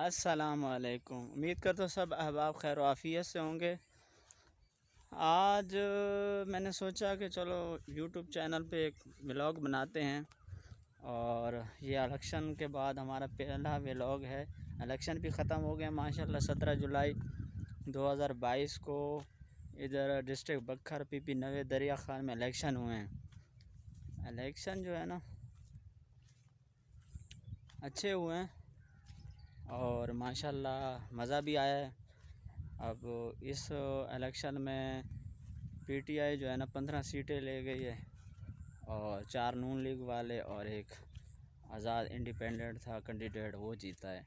السلام علیکم، امید کرتا ہوں سب احباب خیر و عافیت سے ہوں گے۔ آج میں نے سوچا کہ چلو یوٹیوب چینل پہ ایک ولاگ بناتے ہیں، اور یہ الیکشن کے بعد ہمارا پہلا ولاگ ہے۔ الیکشن بھی ختم ہو گیا ماشاءاللہ۔ 17 جولائی 2022 کو ادھر ڈسٹرکٹ بکھر پی پی نوے دریا خان میں الیکشن ہوئے ہیں۔ الیکشن جو ہے نا اچھے ہوئے ہیں اور ماشاءاللہ مزہ بھی آیا ہے۔ اب اس الیکشن میں پی ٹی آئی جو ہے نا 15 سیٹیں لے گئی ہے، اور 4 نون لیگ والے اور ایک آزاد انڈیپینڈنٹ تھا کینڈیڈیٹ، وہ جیتا ہے۔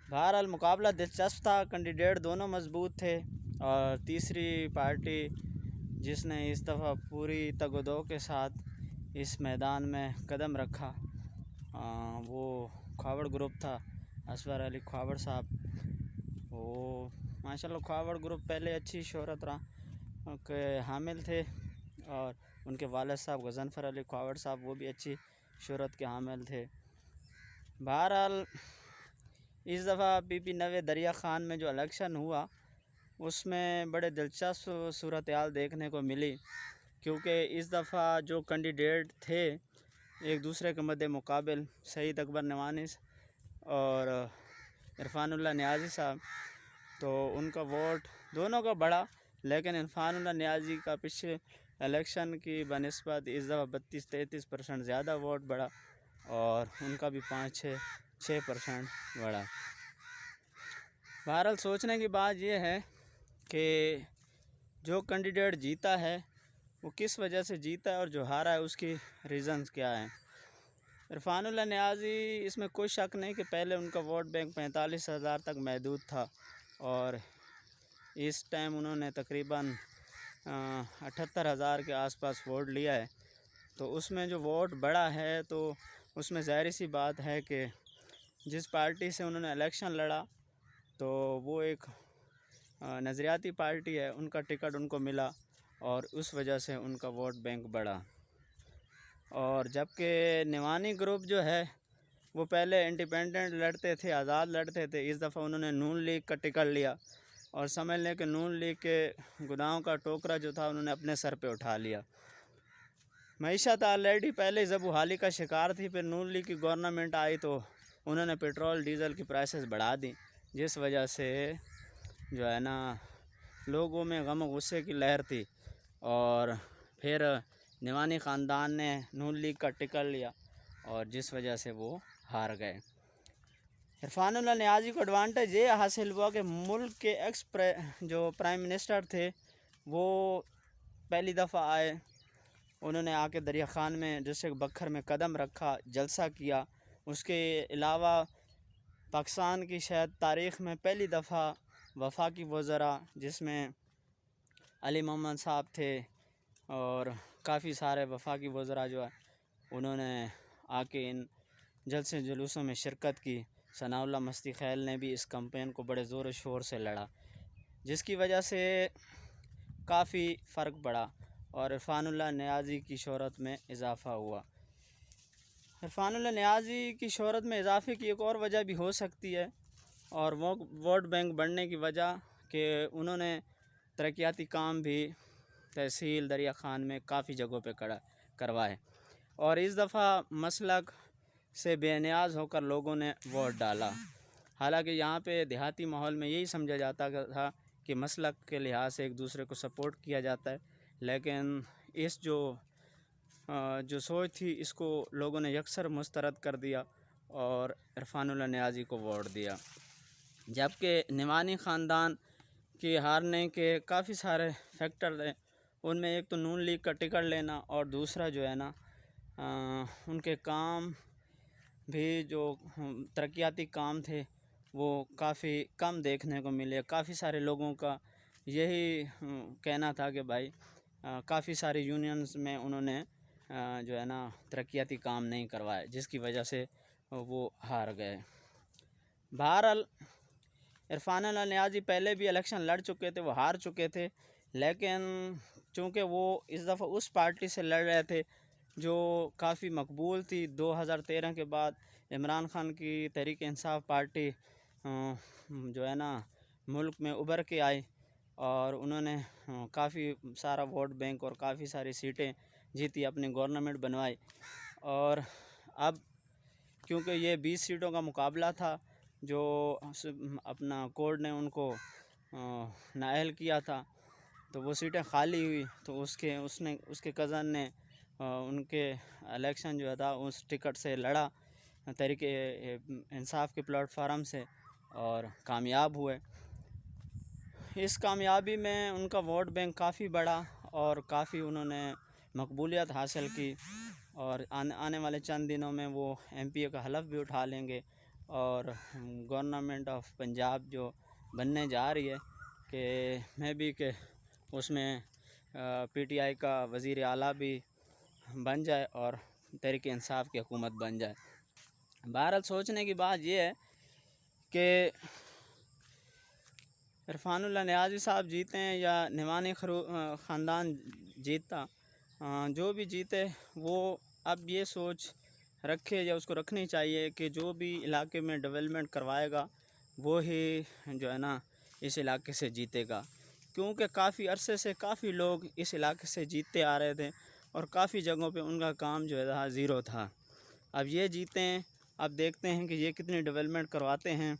بہرحال مقابلہ دلچسپ تھا، کینڈیڈیٹ دونوں مضبوط تھے، اور تیسری پارٹی جس نے اس دفعہ پوری تگ و دو کے ساتھ اس میدان میں قدم رکھا وہ کھاوڑ گروپ تھا، اسور علی کھاوڑ صاحب۔ وہ ماشاءاللہ کھاوڑ گروپ پہلے اچھی شہرت کے حامل تھے، اور ان کے والد صاحب غضنفر علی کھاوڑ صاحب وہ بھی اچھی شہرت کے حامل تھے۔ بہرحال اس دفعہ پی پی نوے دریا خان میں جو الیکشن ہوا اس میں بڑے دلچسپ صورتحال دیکھنے کو ملی، کیونکہ اس دفعہ جو کینڈیڈیٹ تھے ایک دوسرے کے مد مقابل، سعید اکبر نعمانی اور عرفان اللہ نیازی صاحب، تو ان کا ووٹ دونوں کا بڑا، لیکن عرفان اللہ نیازی کا پچھلے الیکشن کی بنسبت اس دفعہ 32-33% زیادہ ووٹ بڑا، اور ان کا بھی 5-6% بڑا۔ بہرحال سوچنے کی بات یہ ہے کہ جو کینڈیڈیٹ جیتا ہے وہ کس وجہ سے جیتا ہے، اور جو ہارا ہے اس کی ریزنز کیا ہیں۔ عرفان اللہ نیازی، اس میں کوئی شک نہیں کہ پہلے ان کا ووٹ بینک 45,000 تک محدود تھا، اور اس ٹائم انہوں نے تقریباً 78,000 کے آس پاس ووٹ لیا ہے۔ تو اس میں جو ووٹ بڑا ہے تو اس میں ظاہر سی بات ہے کہ جس پارٹی سے انہوں نے الیکشن لڑا تو وہ ایک نظریاتی پارٹی ہے، ان کا ٹکٹ ان کو ملا، اور اس وجہ سے ان کا ووٹ بینک بڑھا۔ اور جبکہ نعمانی گروپ جو ہے وہ پہلے انڈیپینڈنٹ لڑتے تھے، آزاد لڑتے تھے، اس دفعہ انہوں نے نون لیگ کا ٹکٹ لیا، اور سمجھ لیں کہ نون لیگ کے گناہوں کا ٹوکرا جو تھا انہوں نے اپنے سر پہ اٹھا لیا۔ معیشت آلریڈی پہلے زبو حالی کا شکار تھی، پھر نون لیگ کی گورنمنٹ آئی تو انہوں نے پیٹرول ڈیزل کی پرائسز بڑھا دی، جس وجہ سے جو ہے نا لوگوں میں غم و غصے کی لہر تھی، اور پھر نعمانی خاندان نے نون لیگ کا ٹکٹ لیا، اور جس وجہ سے وہ ہار گئے۔ عرفان اللہ نیازی کو ایڈوانٹیج یہ حاصل ہوا کہ ملک کے جو پرائم منسٹر تھے وہ پہلی دفعہ آئے، انہوں نے آ کے دریا خان میں ڈسٹرکٹ بکھر میں قدم رکھا، جلسہ کیا۔ اس کے علاوہ پاکستان کی شاید تاریخ میں پہلی دفعہ وفاقی وزراء، جس میں علی محمد صاحب تھے اور کافی سارے وفاقی وزراء جو ہے انہوں نے آ کے ان جلسے جلوسوں میں شرکت کی۔ ثناء اللہ مستی خیل نے بھی اس کمپین کو بڑے زور و شور سے لڑا، جس کی وجہ سے کافی فرق پڑا، اور عرفان اللہ نیازی کی شہرت میں اضافہ ہوا۔ عرفان اللہ نیازی کی شہرت میں اضافے کی ایک اور وجہ بھی ہو سکتی ہے، اور وہ ووٹ بینک بڑھنے کی وجہ کہ انہوں نے ترقیاتی کام بھی تحصیل دریا خان میں کافی جگہوں پہ کروائے، اور اس دفعہ مسلک سے بے نیاز ہو کر لوگوں نے ووٹ ڈالا۔ حالانکہ یہاں پہ دیہاتی ماحول میں یہی سمجھا جاتا تھا کہ مسلک کے لحاظ سے ایک دوسرے کو سپورٹ کیا جاتا ہے، لیکن اس جو سوچ تھی اس کو لوگوں نے یکسر مسترد کر دیا اور عرفان اللہ نیازی کو ووٹ دیا۔ جبکہ نعمانی خاندان کے ہارنے کے کافی سارے فیکٹر ہیں، ان میں ایک تو نون لیگ کا ٹکٹ لینا، اور دوسرا جو ہے نا ان کے کام بھی جو ترقیاتی کام تھے وہ کافی کم دیکھنے کو ملے۔ کافی سارے لوگوں کا یہی کہنا تھا کہ بھائی کافی ساری یونینز میں انہوں نے جو ہے نا ترقیاتی کام نہیں کروائے، جس کی وجہ سے وہ ہار گئے۔ بہرحال عرفان اللہ نیازی پہلے بھی الیکشن لڑ چکے تھے، وہ ہار چکے تھے، لیکن چونکہ وہ اس دفعہ اس پارٹی سے لڑ رہے تھے جو کافی مقبول تھی۔ 2013 کے بعد عمران خان کی تحریک انصاف پارٹی جو ہے نا ملک میں ابھر کے آئے اور انہوں نے کافی سارا ووٹ بینک اور کافی ساری سیٹیں جیتی، اپنی گورنمنٹ بنوائی۔ اور اب کیونکہ یہ 20 سیٹوں کا مقابلہ تھا جو اپنا کورٹ نے ان کو نااہل کیا تھا، تو وہ سیٹیں خالی ہوئی، تو اس کے کزن نے ان کے الیکشن جو تھا اس ٹکٹ سے لڑا تحریک انصاف کے پلیٹ فارم سے اور کامیاب ہوئے۔ اس کامیابی میں ان کا ووٹ بینک کافی بڑا اور کافی انہوں نے مقبولیت حاصل کی، اور آنے والے چند دنوں میں وہ ایم پی اے کا حلف بھی اٹھا لیں گے، اور گورنمنٹ آف پنجاب جو بننے جا رہی ہے کہ اس میں پی ٹی آئی کا وزیر اعلیٰ بھی بن جائے اور تحریک انصاف کی حکومت بن جائے۔ بہرحال سوچنے کی بات یہ ہے کہ عرفان اللہ نیازی صاحب جیتے ہیں یا نعمانی خاندان جیتا، جو بھی جیتے وہ اب یہ سوچ رکھے یا اس کو رکھنی چاہیے کہ جو بھی علاقے میں ڈیولپمنٹ کروائے گا وہ ہی جو ہے نا اس علاقے سے جیتے گا، کیونکہ کافی عرصے سے کافی لوگ اس علاقے سے جیتے آ رہے تھے اور کافی جگہوں پہ ان کا کام جو ہے زیرو تھا۔ اب یہ جیتے ہیں، اب دیکھتے ہیں کہ یہ کتنی ڈیولپمنٹ کرواتے ہیں۔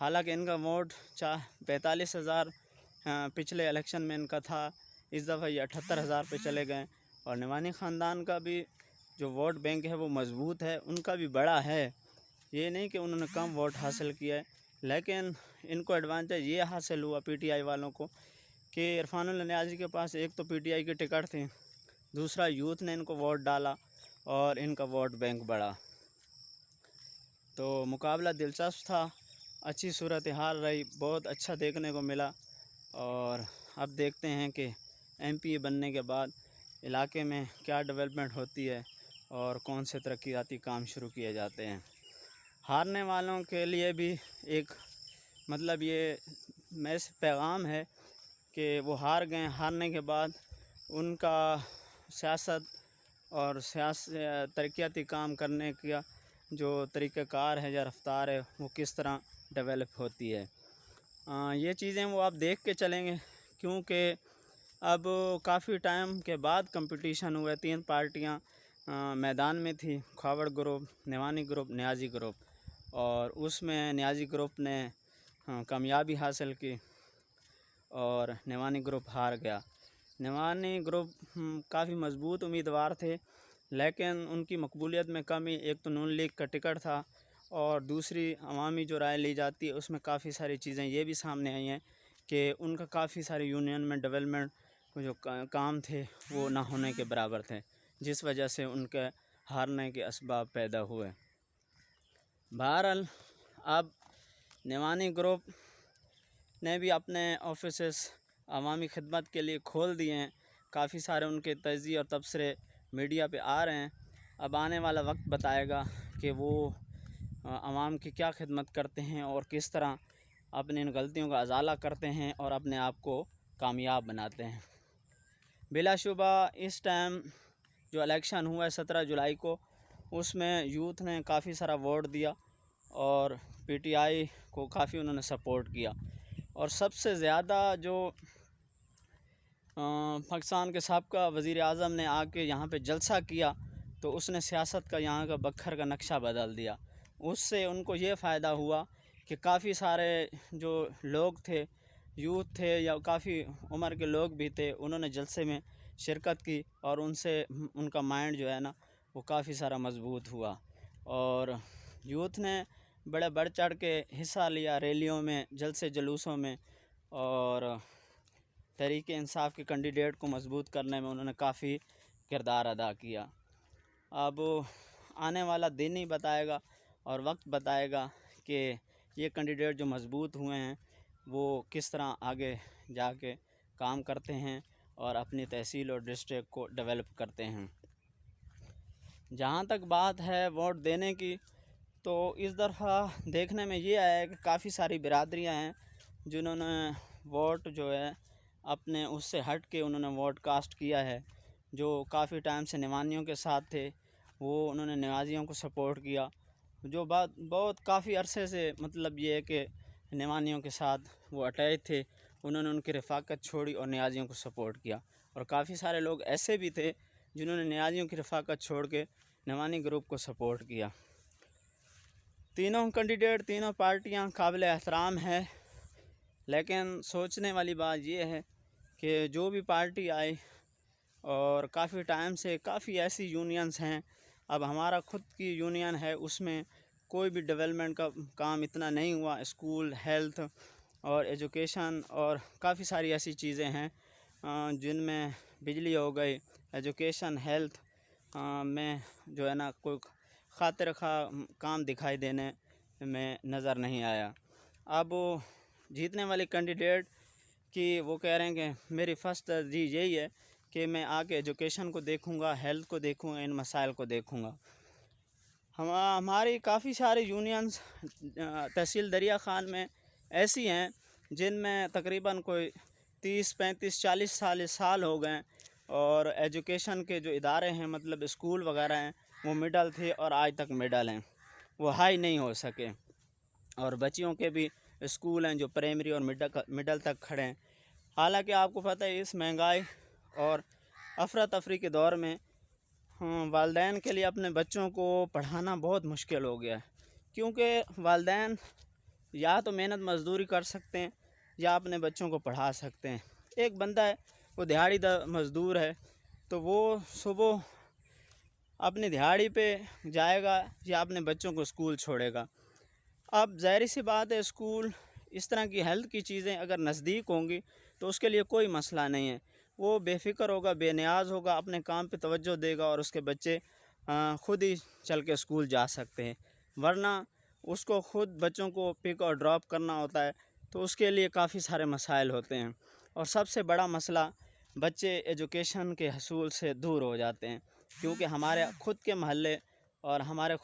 حالانکہ ان کا ووٹ 45,000 پچھلے الیکشن میں ان کا تھا، اس دفعہ یہ 78,000 پہ چلے گئے، اور نعمانی خاندان کا بھی جو ووٹ بینک ہے وہ مضبوط ہے، ان کا بھی بڑا ہے، یہ نہیں کہ انہوں نے کم ووٹ حاصل کیا ہے، لیکن ان کو ایڈوانٹیج یہ حاصل ہوا پی ٹی آئی والوں کو کہ عرفان اللہ نیازی کے پاس ایک تو پی ٹی آئی کی ٹکٹ تھی، دوسرا یوتھ نے ان کو ووٹ ڈالا اور ان کا ووٹ بینک بڑھا، تو مقابلہ دلچسپ تھا، اچھی صورتحال رہی، بہت اچھا دیکھنے کو ملا۔ اور اب دیکھتے ہیں کہ ایم پی اے بننے کے بعد علاقے میں کیا ڈیولپمنٹ ہوتی ہے اور کون سے ترقیاتی کام شروع کیے جاتے ہیں۔ ہارنے والوں کے لیے بھی ایک مطلب یہ میرے سے پیغام ہے کہ وہ ہار گئے، ہارنے کے بعد ان کا سیاست اور ترقیاتی کام کرنے کا جو طریقہ کار ہے یا رفتار ہے وہ کس طرح ڈیولپ ہوتی ہے، یہ چیزیں وہ آپ دیکھ کے چلیں گے، کیونکہ اب کافی ٹائم کے بعد کمپٹیشن ہوئے، 3 پارٹیاں میدان میں تھی، کھاوڑ گروپ، نعمانی گروپ، نیازی گروپ، اور اس میں نیازی گروپ نے کامیابی حاصل کی اور نعمانی گروپ ہار گیا۔ نعمانی گروپ کافی مضبوط امیدوار تھے، لیکن ان کی مقبولیت میں کمی، ایک تو نون لیگ کا ٹکٹ تھا اور دوسری عوامی جو رائے لی جاتی ہے اس میں کافی ساری چیزیں یہ بھی سامنے آئی ہیں کہ ان کا کافی ساری یونین میں ڈیولپمنٹ جو کام تھے وہ نہ ہونے کے برابر تھے، جس وجہ سے ان کے ہارنے کے اسباب پیدا ہوئے۔ بہرحال اب نعمانی گروپ نے بھی اپنے آفیسز عوامی خدمت کے لیے کھول دیے ہیں، کافی سارے ان کے تجزیے اور تبصرے میڈیا پہ آ رہے ہیں، اب آنے والا وقت بتائے گا کہ وہ عوام کی کیا خدمت کرتے ہیں اور کس طرح اپنی ان غلطیوں کا ازالہ کرتے ہیں اور اپنے آپ کو کامیاب بناتے ہیں۔ بلا شبہ اس ٹائم جو الیکشن ہوا ہے 17 جولائی کو، اس میں یوتھ نے کافی سارا ووٹ دیا اور پی ٹی آئی کو کافی انہوں نے سپورٹ کیا، اور سب سے زیادہ جو پاکستان کے سابقہ وزیر اعظم نے آ کے یہاں پہ جلسہ کیا تو اس نے سیاست کا یہاں کا بکھر کا نقشہ بدل دیا، اس سے ان کو یہ فائدہ ہوا کہ کافی سارے جو لوگ تھے، یوتھ تھے یا کافی عمر کے لوگ بھی تھے، انہوں نے جلسے میں شرکت کی اور ان سے ان کا مائنڈ جو ہے نا وہ کافی سارا مضبوط ہوا، اور یوتھ نے بڑے بڑھ چڑھ کے حصہ لیا ریلیوں میں، جلسے جلوسوں میں، اور تحریک انصاف کے کینڈیڈیٹ کو مضبوط کرنے میں انہوں نے کافی کردار ادا کیا۔ اب آنے والا دن ہی بتائے گا اور وقت بتائے گا کہ یہ کینڈیڈیٹ جو مضبوط ہوئے ہیں وہ کس طرح آگے جا کے کام کرتے ہیں اور اپنی تحصیل اور ڈسٹرکٹ کو ڈیولپ کرتے ہیں۔ جہاں تک بات ہے ووٹ دینے کی، تو اس دفعہ دیکھنے میں یہ آیا ہے کہ کافی ساری برادریاں ہیں جنہوں نے ووٹ جو ہے اپنے اس سے ہٹ کے انہوں نے ووٹ کاسٹ کیا ہے، جو کافی ٹائم سے نعمانیوں کے ساتھ تھے وہ انہوں نے نیازیوں کو سپورٹ کیا، جو بات بہت کافی عرصے سے مطلب یہ ہے کہ نعمانیوں کے ساتھ وہ اٹیچ تھے، انہوں نے ان کی رفاقت چھوڑی اور نیازیوں کو سپورٹ کیا، اور کافی سارے لوگ ایسے بھی تھے جنہوں نے نیازیوں کی رفاقت چھوڑ کے نعمانی گروپ کو سپورٹ کیا۔ تینوں کینڈیڈیٹ، تینوں پارٹیاں قابل احترام ہے، لیکن سوچنے والی بات یہ ہے کہ جو بھی پارٹی آئی، اور کافی ٹائم سے کافی ایسی یونینز ہیں، اب ہمارا خود کی یونین ہے، اس میں کوئی بھی ڈیولپمنٹ کا کام اتنا نہیں ہوا۔ اسکول، ہیلتھ اور ایجوکیشن اور کافی ساری ایسی چیزیں ہیں جن میں بجلی ہو گئی، ایجوکیشن، ہیلتھ میں جو ہے نا کوئی خاطر خواہ کام دکھائی دینے میں نظر نہیں آیا۔ اب جیتنے والے کینڈیڈیٹ کی وہ کہہ رہے ہیں کہ میری فرسٹ ترجیح یہی ہے کہ میں آ کے ایجوکیشن کو دیکھوں گا، ہیلتھ کو دیکھوں گا، ان مسائل کو دیکھوں گا۔ ہماری کافی سارے یونینز تحصیل دریا خان میں ایسی ہیں جن میں تقریباً کوئی 30، 35، 40 سال ہو گئے، اور ایجوکیشن کے جو ادارے ہیں مطلب اسکول وغیرہ ہیں وہ مڈل تھے اور آج تک مڈل ہیں، وہ ہائی نہیں ہو سکے، اور بچیوں کے بھی اسکول ہیں جو پرائمری اور مڈل تک کھڑے ہیں۔ حالانکہ آپ کو پتہ ہے اس مہنگائی اور افراتفری کے دور میں والدین کے لیے اپنے بچوں کو پڑھانا بہت مشکل ہو گیا ہے، کیونکہ والدین یا تو محنت مزدوری کر سکتے ہیں یا اپنے بچوں کو پڑھا سکتے ہیں۔ ایک بندہ ہے وہ دہاڑی مزدور ہے، تو وہ صبح اپنی دہاڑی پہ جائے گا یا اپنے بچوں کو اسکول چھوڑے گا۔ اب ظاہر سی بات ہے اسکول، اس طرح کی ہیلتھ کی چیزیں اگر نزدیک ہوں گی تو اس کے لیے کوئی مسئلہ نہیں ہے، وہ بے فکر ہوگا، بے نیاز ہوگا، اپنے کام پہ توجہ دے گا اور اس کے بچے خود ہی چل کے اسکول جا سکتے ہیں۔ ورنہ اس کو خود بچوں کو پک اور ڈراپ کرنا ہوتا ہے، تو اس کے لیے کافی سارے مسائل ہوتے ہیں، اور سب سے بڑا مسئلہ بچے ایجوکیشن کے حصول سے دور ہو جاتے ہیں، کیونکہ ہمارے خود کے محلے اور ہمارے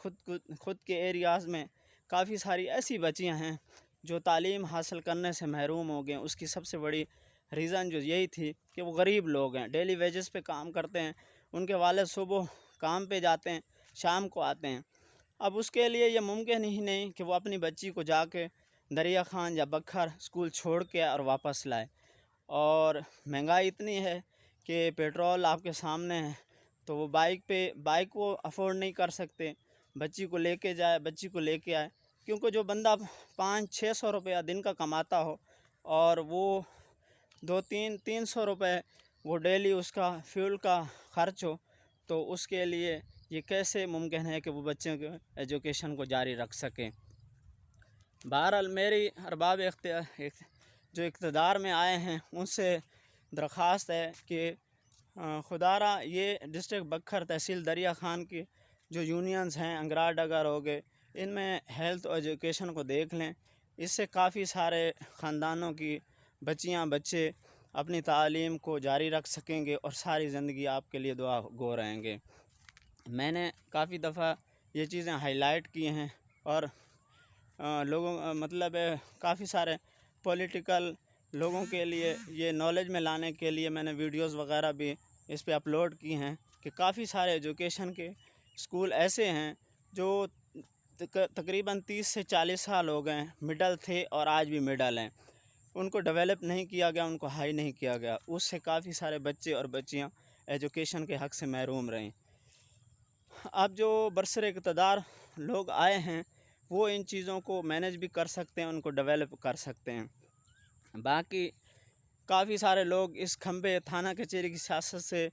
خود کے ایریاز میں کافی ساری ایسی بچیاں ہیں جو تعلیم حاصل کرنے سے محروم ہو گئے۔ اس کی سب سے بڑی ریزن جو یہی تھی کہ وہ غریب لوگ ہیں، ڈیلی ویجز پہ کام کرتے ہیں، ان کے والد صبح کام پہ جاتے ہیں، شام کو آتے ہیں۔ اب اس کے لیے یہ ممکن ہی نہیں کہ وہ اپنی بچی کو جا کے دریا خان یا بکھر اسکول چھوڑ کے اور واپس لائے، اور مہنگائی اتنی ہے کہ پیٹرول آپ کے سامنے ہے، تو وہ بائک وہ افورڈ نہیں کر سکتے، بچی کو لے کے جائے، بچی کو لے کے آئے، کیونکہ جو بندہ 500-600 روپیہ دن کا کماتا ہو اور وہ 200-300 روپے وہ ڈیلی اس کا فیول کا خرچ ہو، تو اس کے لیے یہ کیسے ممکن ہے کہ وہ بچوں کے ایجوکیشن کو جاری رکھ سکیں۔ بہرحال میری ارباب جو اقتدار میں آئے ہیں ان سے درخواست ہے کہ خدا را یہ ڈسٹرکٹ بکھر تحصیل دریا خان کی جو یونینز ہیں، انگرا ڈگر ہو گئے، ان میں ہیلتھ اور ایجوکیشن کو دیکھ لیں، اس سے کافی سارے خاندانوں کی بچیاں بچے اپنی تعلیم کو جاری رکھ سکیں گے اور ساری زندگی آپ کے لیے دعا گو رہیں گے۔ میں نے کافی دفعہ یہ چیزیں ہائی لائٹ کی ہیں، اور لوگوں مطلب کافی سارے پولیٹیکل لوگوں کے لیے یہ نالج میں لانے کے لیے میں نے ویڈیوز وغیرہ بھی اس پہ اپلوڈ کی ہیں کہ کافی سارے ایجوکیشن کے اسکول ایسے ہیں جو تقریباً 30 سے 40 سال ہو گئے ہیں، مڈل تھے اور آج بھی مڈل ہیں، ان کو ڈیولپ نہیں کیا گیا، ان کو ہائی نہیں کیا گیا، اس سے کافی سارے بچے اور بچیاں ایجوکیشن کے حق سے محروم رہیں۔ اب جو برسر اقتدار لوگ آئے ہیں وہ ان چیزوں کو مینیج بھی کر سکتے ہیں، ان کو ڈیولپ کر سکتے ہیں۔ باقی کافی سارے لوگ اس کھمبے تھانہ کچہری کی سیاست سے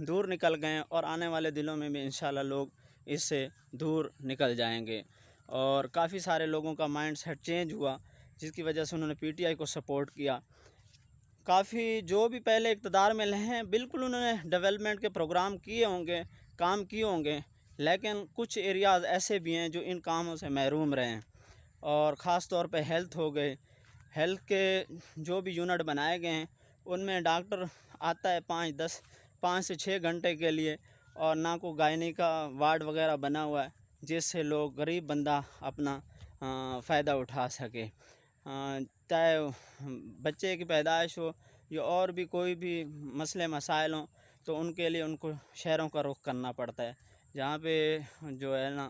دور نکل گئے ہیں، اور آنے والے دنوں میں بھی انشاءاللہ لوگ اس سے دور نکل جائیں گے، اور کافی سارے لوگوں کا مائنڈ سیٹ چینج ہوا، جس کی وجہ سے انہوں نے پی ٹی آئی کو سپورٹ کیا۔ کافی جو بھی پہلے اقتدار میں رہے ہیں بالکل انہوں نے ڈیولپمنٹ کے پروگرام کیے ہوں گے، کام کیے ہوں گے، لیکن کچھ ایریاز ایسے بھی ہیں جو ان کاموں سے محروم رہے ہیں، اور خاص طور پہ ہیلتھ ہو گئے، ہیلتھ کے جو بھی یونٹ بنائے گئے ہیں ان میں ڈاکٹر آتا ہے 5 سے 6 گھنٹے کے لیے، اور نہ کوئی گائنی کا وارڈ وغیرہ بنا ہوا ہے جس سے لوگ غریب بندہ اپنا فائدہ اٹھا سکے، چاہے بچے کی پیدائش ہو یا اور بھی کوئی بھی مسئلے مسائل ہوں، تو ان کے لیے ان کو شہروں کا رخ کرنا پڑتا ہے، جہاں پہ جو ہے نا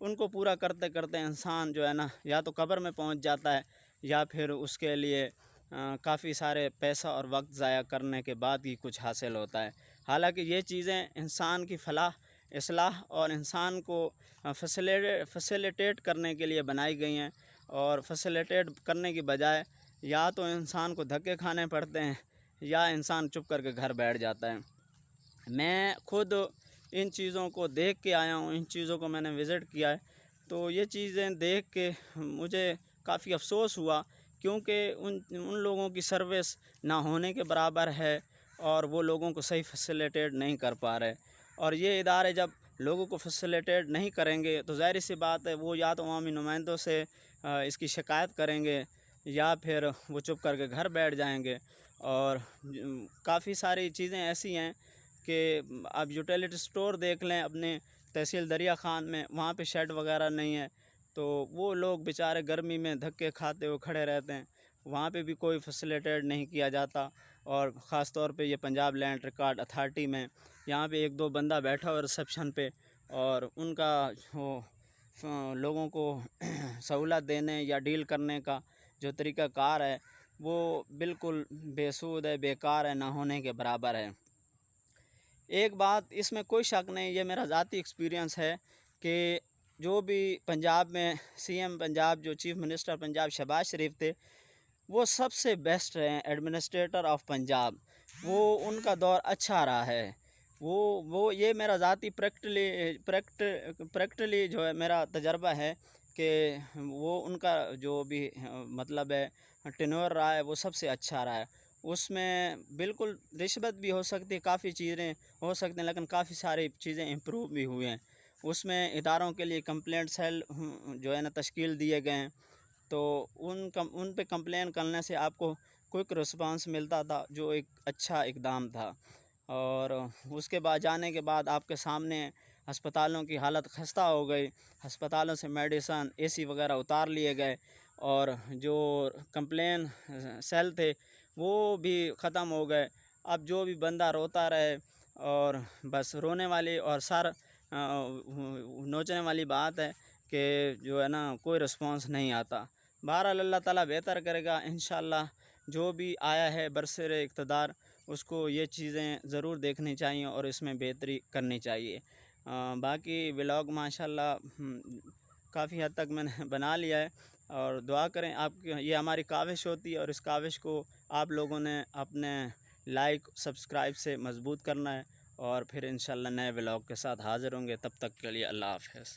ان کو پورا کرتے کرتے انسان جو ہے نا یا تو قبر میں پہنچ جاتا ہے یا پھر اس کے لیے کافی سارے پیسہ اور وقت ضائع کرنے کے بعد ہی کچھ حاصل ہوتا ہے۔ حالانکہ یہ چیزیں انسان کی فلاح، اصلاح اور انسان کو فیسیلیٹیٹ کرنے کے لیے بنائی گئی ہیں، اور فیسیلیٹیٹ کرنے کی بجائے یا تو انسان کو دھکے کھانے پڑتے ہیں یا انسان چپ کر کے گھر بیٹھ جاتا ہے۔ میں خود ان چیزوں کو دیکھ کے آیا ہوں، ان چیزوں کو میں نے وزٹ کیا ہے، تو یہ چیزیں دیکھ کے مجھے کافی افسوس ہوا، کیونکہ ان لوگوں کی سروس نہ ہونے کے برابر ہے اور وہ لوگوں کو صحیح فیسیلیٹیٹ نہیں کر پا رہے۔ اور یہ ادارے جب لوگوں کو فیسیلیٹیٹ نہیں کریں گے تو ظاہر سی بات ہے وہ یا تو عوامی نمائندوں سے اس کی شکایت کریں گے یا پھر وہ چپ کر کے گھر بیٹھ جائیں گے۔ اور کافی ساری چیزیں ایسی ہیں کہ اب یوٹیلیٹی سٹور دیکھ لیں اپنے تحصیل دریا خان میں، وہاں پہ شیڈ وغیرہ نہیں ہے، تو وہ لوگ بیچارے گرمی میں دھکے کھاتے ہوئے کھڑے رہتے ہیں، وہاں پہ بھی کوئی فیسیلیٹیٹ نہیں کیا جاتا۔ اور خاص طور پہ یہ پنجاب لینڈ ریکارڈ اتھارٹی میں یہاں پہ ایک دو بندہ بیٹھا ہوا ریسیپشن پہ، اور ان کا وہ لوگوں کو سہولت دینے یا ڈیل کرنے کا جو طریقہ کار ہے وہ بالکل بے سود ہے، بیکار ہے، نہ ہونے کے برابر ہے۔ ایک بات اس میں کوئی شک نہیں، یہ میرا ذاتی ایکسپیرینس ہے کہ جو بھی پنجاب میں سی ایم پنجاب، جو چیف منسٹر پنجاب شہباز شریف تھے، وہ سب سے بیسٹ رہے ہیں ایڈمنسٹریٹر آف پنجاب۔ وہ ان کا دور اچھا رہا ہے۔ وہ یہ میرا ذاتی پریکٹلی جو ہے میرا تجربہ ہے کہ وہ ان کا جو بھی مطلب ہے ٹینور رہا ہے وہ سب سے اچھا رہا ہے۔ اس میں بالکل رشوت بھی ہو سکتی ہے، کافی چیزیں ہو سکتی ہیں، لیکن کافی ساری چیزیں امپروو بھی ہوئی ہیں۔ اس میں اداروں کے لیے کمپلینٹ سیل جو ہے نا تشکیل دیے گئے ہیں، تو ان پہ کمپلین کرنے سے آپ کو کوئک رسپانس ملتا تھا، جو ایک اچھا اقدام تھا۔ اور اس کے بعد جانے کے بعد آپ کے سامنے ہسپتالوں کی حالت خستہ ہو گئی، ہسپتالوں سے میڈیسن، اے سی وغیرہ اتار لیے گئے، اور جو کمپلین سیل تھے وہ بھی ختم ہو گئے۔ اب جو بھی بندہ روتا رہے، اور بس رونے والی اور سر نوچنے والی بات ہے کہ جو ہے نا کوئی رسپانس نہیں آتا۔ بہرحال اللہ تعالیٰ بہتر کرے گا انشاءاللہ۔ جو بھی آیا ہے برسر اقتدار، اس کو یہ چیزیں ضرور دیکھنی چاہیے اور اس میں بہتری کرنی چاہیے۔ باقی ولاگ ماشاءاللہ کافی حد تک میں نے بنا لیا ہے، اور دعا کریں آپ کی، یہ ہماری کاوش ہوتی ہے، اور اس کاوش کو آپ لوگوں نے اپنے لائک سبسکرائب سے مضبوط کرنا ہے، اور پھر انشاءاللہ نئے ولاگ کے ساتھ حاضر ہوں گے۔ تب تک کے لیے اللہ حافظ۔